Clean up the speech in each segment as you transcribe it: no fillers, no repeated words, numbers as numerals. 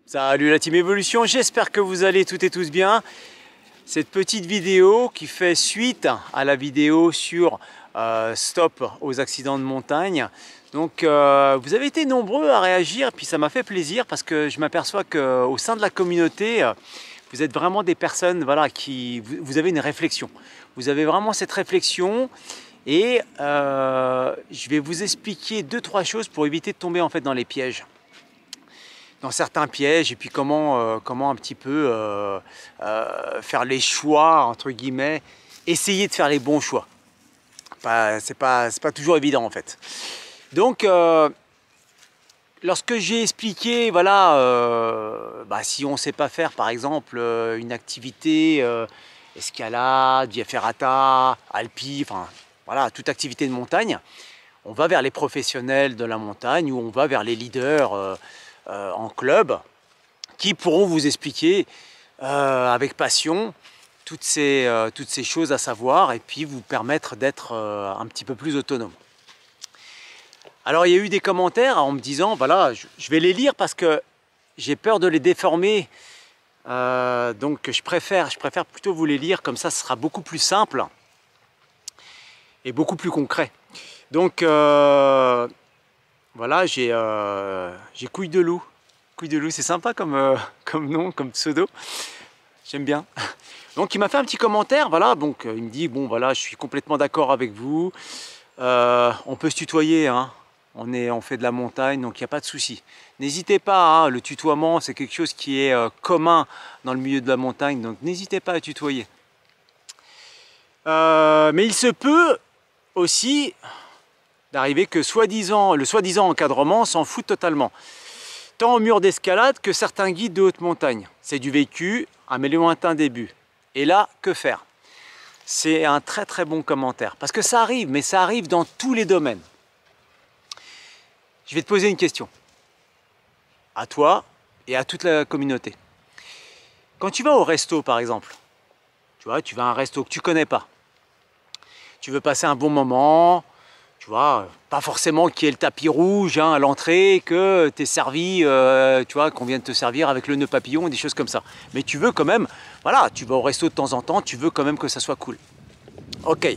Salut la team Evolution, j'espère que vous allez toutes et tous bien. Cette petite vidéo qui fait suite à la vidéo sur stop aux accidents de montagne. Donc vous avez été nombreux à réagir, puis ça m'a fait plaisir parce que je m'aperçois qu'au sein de la communauté, vous êtes vraiment des personnes qui vous avez une réflexion. Vous avez vraiment cette réflexion et je vais vous expliquer 2-3 choses pour éviter de tomber en fait dans les pièges. Dans certains pièges et puis comment un petit peu faire les choix entre guillemets, essayer de faire les bons choix. C'est pas toujours évident en fait. Donc lorsque j'ai expliqué si on ne sait pas faire par exemple une activité escalade, via ferrata, alpi, enfin voilà, toute activité de montagne, on va vers les professionnels de la montagne ou on va vers les leaders en club qui pourront vous expliquer avec passion toutes ces choses à savoir et puis vous permettre d'être un petit peu plus autonome. Alors il y a eu des commentaires en me disant, voilà, je vais les lire parce que j'ai peur de les déformer, donc je préfère plutôt vous les lire, comme ça ce sera beaucoup plus simple et beaucoup plus concret. Donc voilà, j'ai Couille de Loup. Couille de Loup, c'est sympa comme nom, comme pseudo. J'aime bien. Donc il m'a fait un petit commentaire, voilà, donc il me dit, bon voilà, je suis complètement d'accord avec vous. On peut se tutoyer, hein. On fait de la montagne, donc il n'y a pas de souci. N'hésitez pas, hein, le tutoiement, c'est quelque chose qui est commun dans le milieu de la montagne, donc n'hésitez pas à tutoyer. Mais il se peut aussi d'arriver que le soi-disant encadrement s'en fout totalement. Tant au mur d'escalade que certains guides de haute montagne. C'est du vécu, à mes lointains débuts. Et là, que faire? C'est un très très bon commentaire. Parce que ça arrive, mais ça arrive dans tous les domaines. Je vais te poser une question. À toi et à toute la communauté. Quand tu vas au resto par exemple, tu vois, tu vas à un resto que tu connais pas. Tu veux passer un bon moment. Tu vois, pas forcément qu'il y ait le tapis rouge à l'entrée, que tu es servi, tu vois, qu'on vient de te servir avec le nœud papillon, des choses comme ça. Mais tu veux quand même, voilà, tu vas au resto de temps en temps, tu veux quand même que ça soit cool. Ok.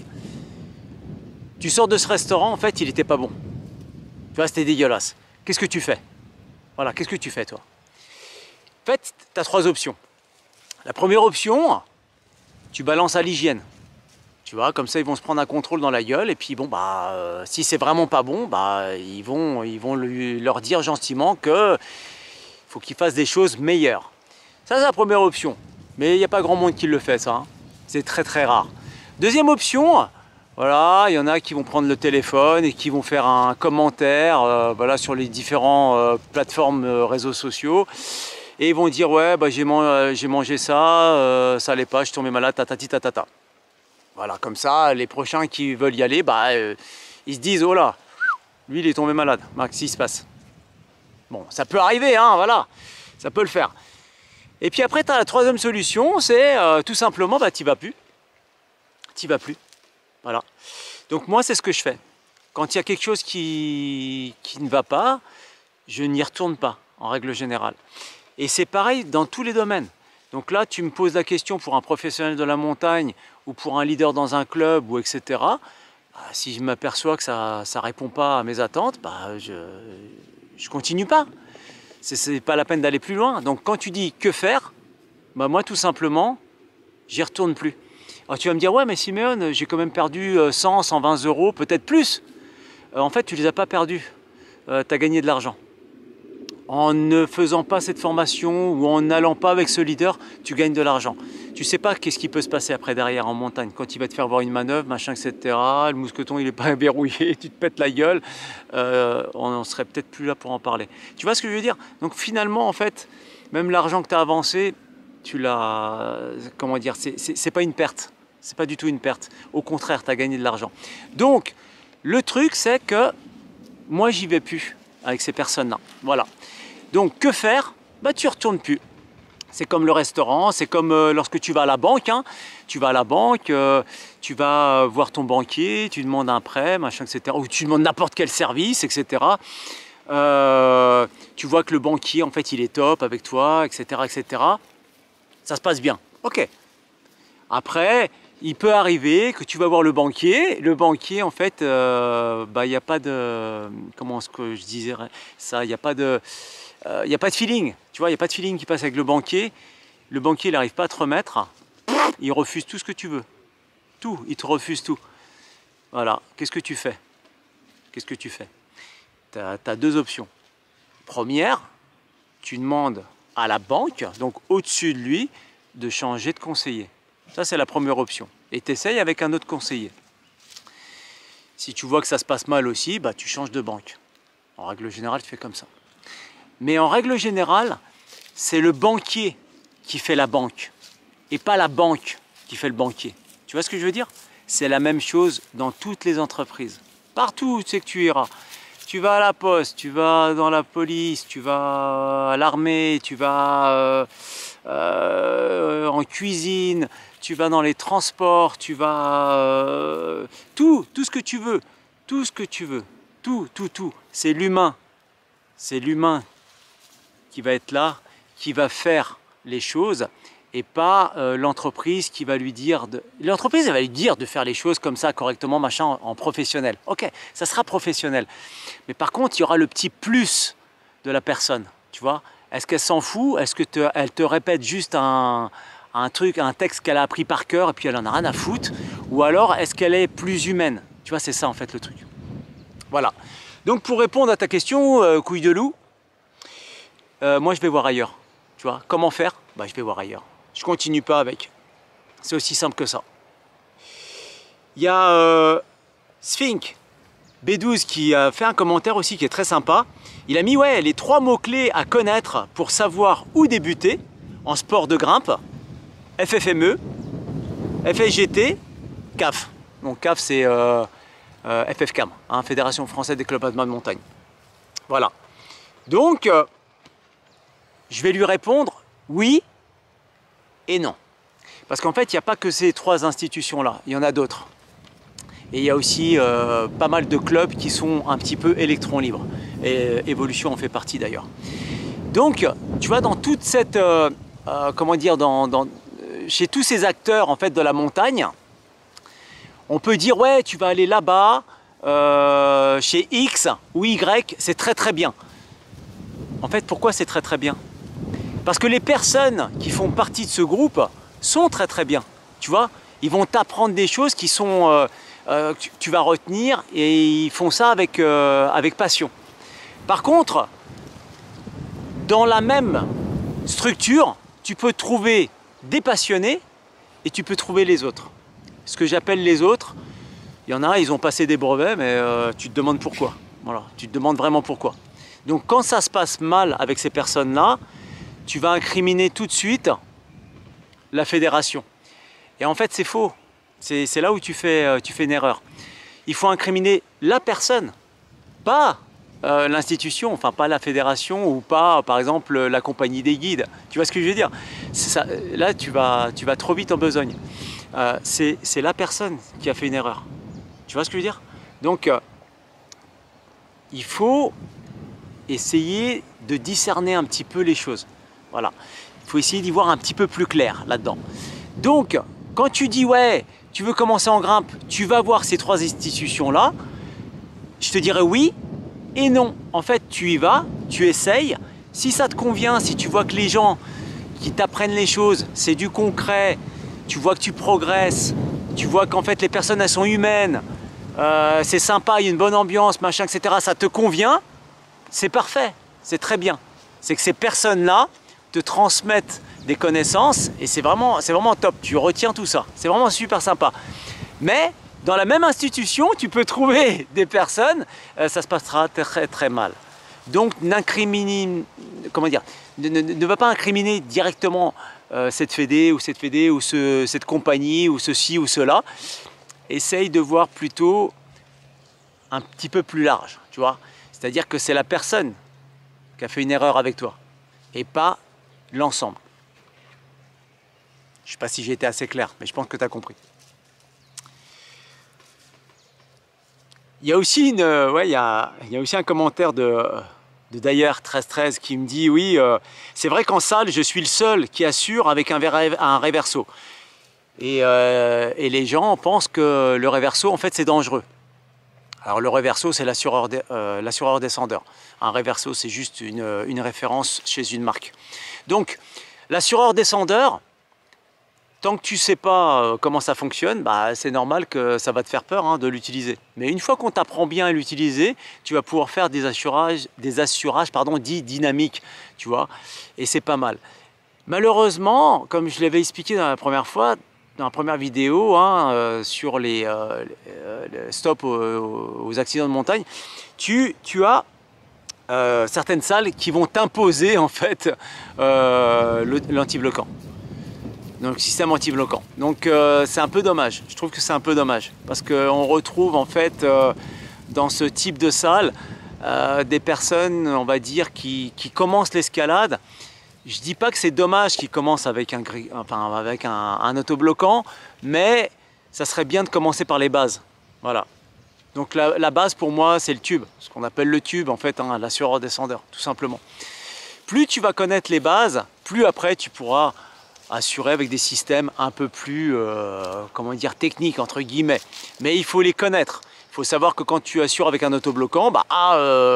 Tu sors de ce restaurant, en fait, il n'était pas bon. Tu vois, c'était dégueulasse. Qu'est-ce que tu fais? Voilà, qu'est-ce que tu fais, toi? En fait, tu as 3 options. La première option, tu balances à l'hygiène. Tu vois, comme ça ils vont se prendre un contrôle dans la gueule et puis bon si c'est vraiment pas bon, ils vont leur dire gentiment que faut qu'ils fassent des choses meilleures. Ça c'est la première option, mais il n'y a pas grand monde qui le fait ça, hein. C'est très très rare. Deuxième option, voilà, il y en a qui vont prendre le téléphone et qui vont faire un commentaire voilà, sur les différentes plateformes réseaux sociaux et ils vont dire ouais j'ai mangé ça, ça allait pas, je suis tombé malade, tatati tatata. Voilà, comme ça, les prochains qui veulent y aller, ils se disent, oh là, lui il est tombé malade, qu'est-ce qui se passe? Bon, ça peut arriver, hein, voilà, ça peut le faire. Et puis après, tu as la troisième solution, c'est tout simplement, tu n'y vas plus. Tu n'y vas plus, voilà. Donc moi, c'est ce que je fais. Quand il y a quelque chose qui ne va pas, je n'y retourne pas, en règle générale. Et c'est pareil dans tous les domaines. Donc là, tu me poses la question pour un professionnel de la montagne ou pour un leader dans un club ou etc. Si je m'aperçois que ça ne répond pas à mes attentes, je continue pas. C'est pas la peine d'aller plus loin. Donc quand tu dis que faire, moi tout simplement, j'y retourne plus. Alors tu vas me dire, ouais mais Siméon, j'ai quand même perdu 100, 120 euros, peut-être plus. En fait, tu les as pas perdus. Tu as gagné de l'argent. En ne faisant pas cette formation ou en n'allant pas avec ce leader, tu gagnes de l'argent. Tu sais pas qu'est-ce qui peut se passer après derrière en montagne. Quand il va te faire voir une manœuvre, machin, etc. Le mousqueton, il n'est pas verrouillé, tu te pètes la gueule. On serait peut-être plus là pour en parler. Tu vois ce que je veux dire? Donc finalement, en fait, même l'argent que tu as avancé, tu l'as... Comment dire? C'est pas une perte. C'est pas du tout une perte. Au contraire, tu as gagné de l'argent. Donc, le truc, c'est que moi, j'y vais plus avec ces personnes-là. Voilà. Donc que faire? Tu ne retournes plus. C'est comme le restaurant, c'est comme lorsque tu vas à la banque. Hein. Tu vas à la banque, tu vas voir ton banquier, tu demandes un prêt, machin, etc. Ou tu demandes n'importe quel service, etc. tu vois que le banquier, en fait, il est top avec toi, etc., etc. Ça se passe bien. Ok. Après, il peut arriver que tu vas voir le banquier. Le banquier, en fait, il n'y a pas de... Comment est-ce que je disais ça? Il n'y a pas de... Il n'y a pas de feeling. Tu vois, il n'y a pas de feeling qui passe avec le banquier. Le banquier, il n'arrive pas à te remettre. Il refuse tout ce que tu veux. Tout. Il te refuse tout. Voilà. Qu'est-ce que tu fais? Qu'est-ce que tu fais? Tu as deux options. Première, tu demandes à la banque, donc au-dessus de lui, de changer de conseiller. Ça, c'est la première option. Et tu essayes avec un autre conseiller. Si tu vois que ça se passe mal aussi, bah, tu changes de banque. En règle générale, tu fais comme ça. Mais en règle générale, c'est le banquier qui fait la banque et pas la banque qui fait le banquier. Tu vois ce que je veux dire? C'est la même chose dans toutes les entreprises. Partout où c'est que tu iras. Tu vas à la poste, tu vas dans la police, tu vas à l'armée, tu vas en cuisine, tu vas dans les transports, tu vas... tout ce que tu veux, tout ce que tu veux, tout. C'est l'humain. C'est l'humain qui va être là, qui va faire les choses et pas l'entreprise qui va lui dire... L'entreprise va lui dire de faire les choses comme ça, correctement, machin, en professionnel. Ok, ça sera professionnel. Mais par contre, il y aura le petit plus de la personne, tu vois. Est-ce qu'elle s'en fout? Est-ce qu'elle te répète juste un truc, un texte qu'elle a appris par cœur et puis elle en a rien à foutre? Ou alors, est-ce qu'elle est plus humaine? Tu vois, c'est ça en fait le truc. Voilà. Donc pour répondre à ta question, couille de loup, moi je vais voir ailleurs. Tu vois, comment faire? Bah, je vais voir ailleurs. Je continue pas avec. C'est aussi simple que ça. Il y a Sphinx B12 qui a fait un commentaire aussi qui est très sympa. Il a mis ouais, les 3 mots-clés à connaître pour savoir où débuter en sport de grimpe: FFME, FSGT, CAF. Donc CAF c'est FFCAM, hein, Fédération Française des Clubs de Montagne. Voilà. Donc, je vais lui répondre oui et non. Parce qu'en fait, il n'y a pas que ces 3 institutions-là, il y en a d'autres. Et il y a aussi pas mal de clubs qui sont un petit peu électrons libres. Et Evolution en fait partie d'ailleurs. Donc, tu vois, dans toute cette... comment dire, chez tous ces acteurs en fait, de la montagne, on peut dire, ouais, tu vas aller là-bas, chez X ou Y, c'est très très bien. En fait, pourquoi c'est très très bien? Parce que les personnes qui font partie de ce groupe sont très très bien. Tu vois, ils vont t'apprendre des choses qui sont... tu vas retenir et ils font ça avec, avec passion. Par contre, dans la même structure, tu peux trouver des passionnés et tu peux trouver les autres. Ce que j'appelle les autres, il y en a, ils ont passé des brevets, mais tu te demandes pourquoi. Voilà, tu te demandes vraiment pourquoi. Donc quand ça se passe mal avec ces personnes-là, tu vas incriminer tout de suite la fédération. Et en fait, c'est faux. C'est là où tu fais une erreur. Il faut incriminer la personne, pas l'institution, enfin pas la fédération ou pas, par exemple, la compagnie des guides. Tu vois ce que je veux dire? Ça, là, tu vas trop vite en besogne. C'est la personne qui a fait une erreur. Tu vois ce que je veux dire? Donc, il faut essayer de discerner un petit peu les choses. Voilà. Il faut essayer d'y voir un petit peu plus clair là-dedans. Donc, quand tu dis, ouais, tu veux commencer en grimpe, tu vas voir ces 3 institutions-là, je te dirais oui et non. En fait, tu y vas, tu essayes. Si ça te convient, si tu vois que les gens qui t'apprennent les choses, c'est du concret, tu vois que tu progresses, tu vois qu'en fait les personnes elles sont humaines, c'est sympa, il y a une bonne ambiance, machin, etc. Ça te convient, c'est parfait, c'est très bien. C'est que ces personnes-là te transmettent des connaissances et c'est vraiment top, tu retiens tout ça, c'est vraiment super sympa. Mais dans la même institution, tu peux trouver des personnes, ça se passera très très mal. Donc n'incrimine, comment dire, ne va pas incriminer directement cette fédé ou cette compagnie ou ceci ou cela. Essaye de voir plutôt un petit peu plus large, tu vois. C'est-à-dire que c'est la personne qui a fait une erreur avec toi et pas l'ensemble. Je ne sais pas si j'ai été assez clair, mais je pense que tu as compris. Il y a aussi il y a aussi un commentaire de de d'ailleurs 1313 qui me dit oui, c'est vrai qu'en salle je suis le seul qui assure avec un reverso. Et les gens pensent que le reverso en fait c'est dangereux. Alors le reverso c'est l'assureur descendeur. Un reverso c'est juste une référence chez une marque. Donc l'assureur descendeur, tant que tu ne sais pas comment ça fonctionne, bah, c'est normal que ça va te faire peur hein, de l'utiliser. Mais une fois qu'on t'apprend bien à l'utiliser, tu vas pouvoir faire des assurages dits dynamiques, tu vois, et c'est pas mal. Malheureusement, comme je l'avais expliqué dans la première fois, dans la première vidéo hein, sur les stops aux accidents de montagne, tu as certaines salles qui vont t'imposer en fait l'anti-bloquant. Donc système anti-bloquant. Donc c'est un peu dommage, je trouve que c'est un peu dommage. Parce qu'on retrouve en fait dans ce type de salle des personnes, on va dire, qui commencent l'escalade. Je dis pas que c'est dommage qu'ils commencent avec un autobloquant, mais ça serait bien de commencer par les bases. Voilà. Donc la base pour moi c'est le tube, ce qu'on appelle le tube en fait, hein, l'assureur descendeur, tout simplement. Plus tu vas connaître les bases, plus après tu pourras assurer avec des systèmes un peu plus, comment dire, techniques entre guillemets. Mais il faut les connaître. Il faut savoir que quand tu assures avec un autobloquant, bah,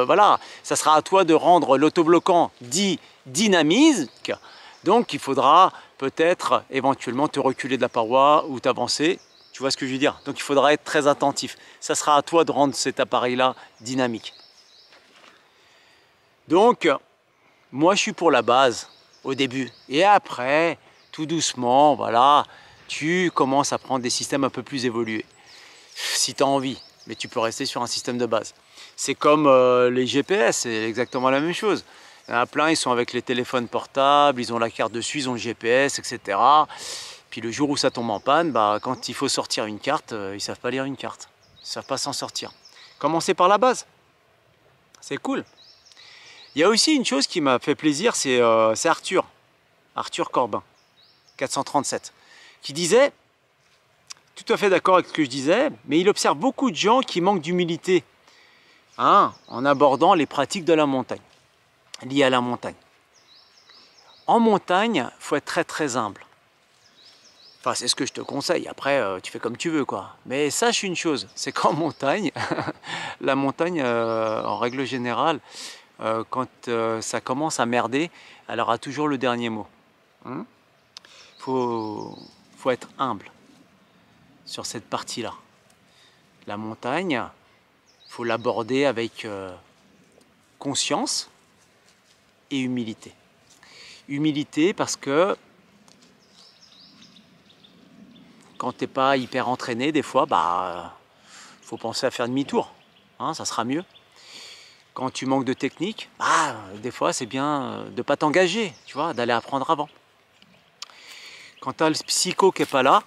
voilà, ça sera à toi de rendre l'autobloquant dit dynamique. Donc il faudra peut-être éventuellement te reculer de la paroi ou t'avancer. Tu vois ce que je veux dire? Donc il faudra être très attentif. Ça sera à toi de rendre cet appareil-là dynamique. Donc, moi je suis pour la base au début. Et après, tout doucement, voilà, tu commences à prendre des systèmes un peu plus évolués. Si tu as envie, mais tu peux rester sur un système de base. C'est comme les GPS, c'est exactement la même chose. Il y en a plein, ils sont avec les téléphones portables, ils ont la carte dessus, ils ont le GPS, etc. Puis le jour où ça tombe en panne, bah, quand il faut sortir une carte, ils ne savent pas lire une carte. Ils ne savent pas s'en sortir. Commencez par la base. C'est cool. Il y a aussi une chose qui m'a fait plaisir, c'est Arthur Corbin, 437, qui disait, tout à fait d'accord avec ce que je disais, mais il observe beaucoup de gens qui manquent d'humilité hein, en abordant les pratiques de la montagne, liées à la montagne. En montagne, il faut être très très humble. Enfin, c'est ce que je te conseille. Après, tu fais comme tu veux, quoi. Mais sache une chose, c'est qu'en montagne, la montagne, en règle générale, quand ça commence à merder, elle aura toujours le dernier mot. Faut être humble sur cette partie-là. La montagne, il faut l'aborder avec conscience et humilité. Humilité parce que quand tu n'es pas hyper entraîné, des fois, bah, faut penser à faire demi-tour. Hein, ça sera mieux. Quand tu manques de technique, bah, des fois, c'est bien de ne pas t'engager, tu vois, d'aller apprendre avant. Quand tu as le psycho qui n'est pas là,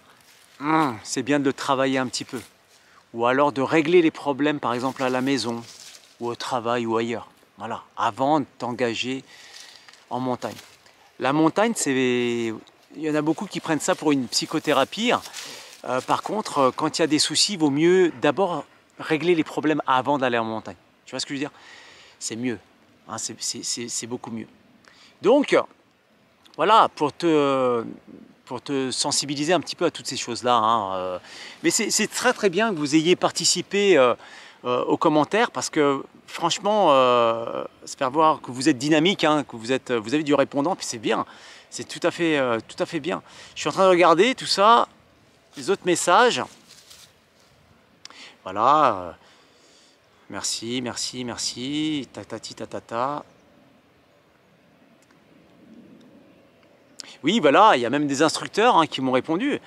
c'est bien de le travailler un petit peu. Ou alors de régler les problèmes, par exemple, à la maison, ou au travail, ou ailleurs. Voilà, avant de t'engager en montagne. La montagne, c'est... Il y en a beaucoup qui prennent ça pour une psychothérapie. Par contre, quand il y a des soucis, il vaut mieux d'abord régler les problèmes avant d'aller en montagne. Tu vois ce que je veux dire? C'est mieux. Hein, c'est beaucoup mieux. Donc, voilà, pour te sensibiliser un petit peu à toutes ces choses-là. Hein, mais c'est très très bien que vous ayez participé aux commentaires parce que franchement, ça fait voir que vous êtes dynamique, hein, que vous avez du répondant, puis c'est bien. C'est tout à fait bien. Je suis en train de regarder tout ça, les autres messages. Voilà. Merci, merci, merci. Tatati, tatata. Oui, voilà, il y a même des instructeurs hein, qui m'ont répondu.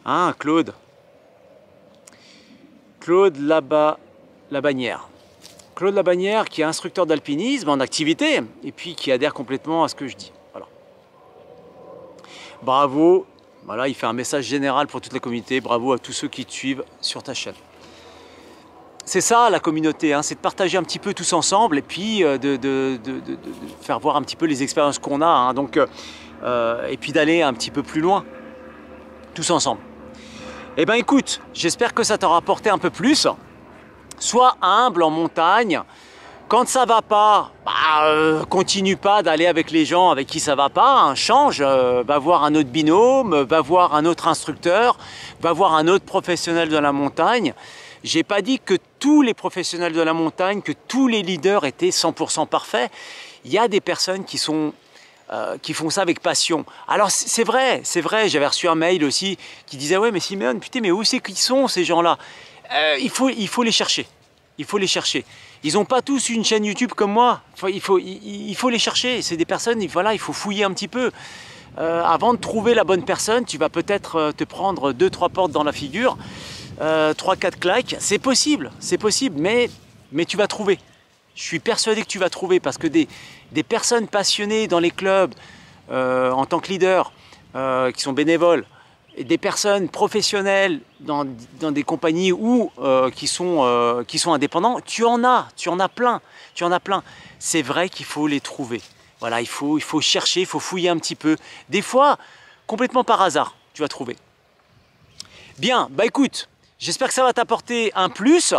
Hein, Claude Labannière. Claude Labannière qui est instructeur d'alpinisme en activité et puis qui adhère complètement à ce que je dis. Voilà. Bravo. Voilà, il fait un message général pour toute la communauté. Bravo à tous ceux qui te suivent sur ta chaîne. C'est ça la communauté, hein, c'est de partager un petit peu tous ensemble et puis de faire voir un petit peu les expériences qu'on a. Hein, donc, et puis d'aller un petit peu plus loin, tous ensemble. Eh bien écoute, j'espère que ça t'aura apporté un peu plus. Sois humble en montagne, Quand ça va pas, continue pas d'aller avec les gens avec qui ça va pas, hein, change, va voir un autre binôme, va voir un autre instructeur, va voir un autre professionnel de la montagne. J'ai pas dit que tous les professionnels de la montagne, que tous les leaders étaient 100% parfaits. Il y a des personnes qui font ça avec passion. Alors c'est vrai, j'avais reçu un mail aussi qui disait « Ouais mais Simeon, putain mais où c'est qu'ils sont ces gens-là » il faut les chercher, il faut les chercher. Ils n'ont pas tous une chaîne YouTube comme moi, il faut les chercher. C'est des personnes, voilà, il faut fouiller un petit peu. Avant de trouver la bonne personne, tu vas peut-être te prendre 2-3 portes dans la figure, 3-4 claques. C'est possible, mais tu vas trouver. Je suis persuadé que tu vas trouver parce que des personnes passionnées dans les clubs en tant que leader, qui sont bénévoles, et des personnes professionnelles dans des compagnies ou qui sont indépendants, tu en as plein. C'est vrai qu'il faut les trouver. Voilà, il faut chercher, il faut fouiller un petit peu. Des fois, complètement par hasard, tu vas trouver. Bien, bah écoute, j'espère que ça va t'apporter un plus.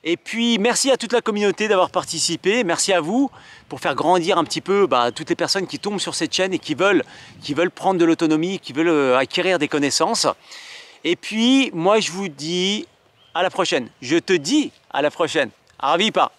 Et puis, merci à toute la communauté d'avoir participé. Merci à vous pour faire grandir un petit peu toutes les personnes qui tombent sur cette chaîne et qui veulent prendre de l'autonomie, qui veulent acquérir des connaissances. Et puis, moi, je vous dis à la prochaine. Je te dis à la prochaine. Aravipa.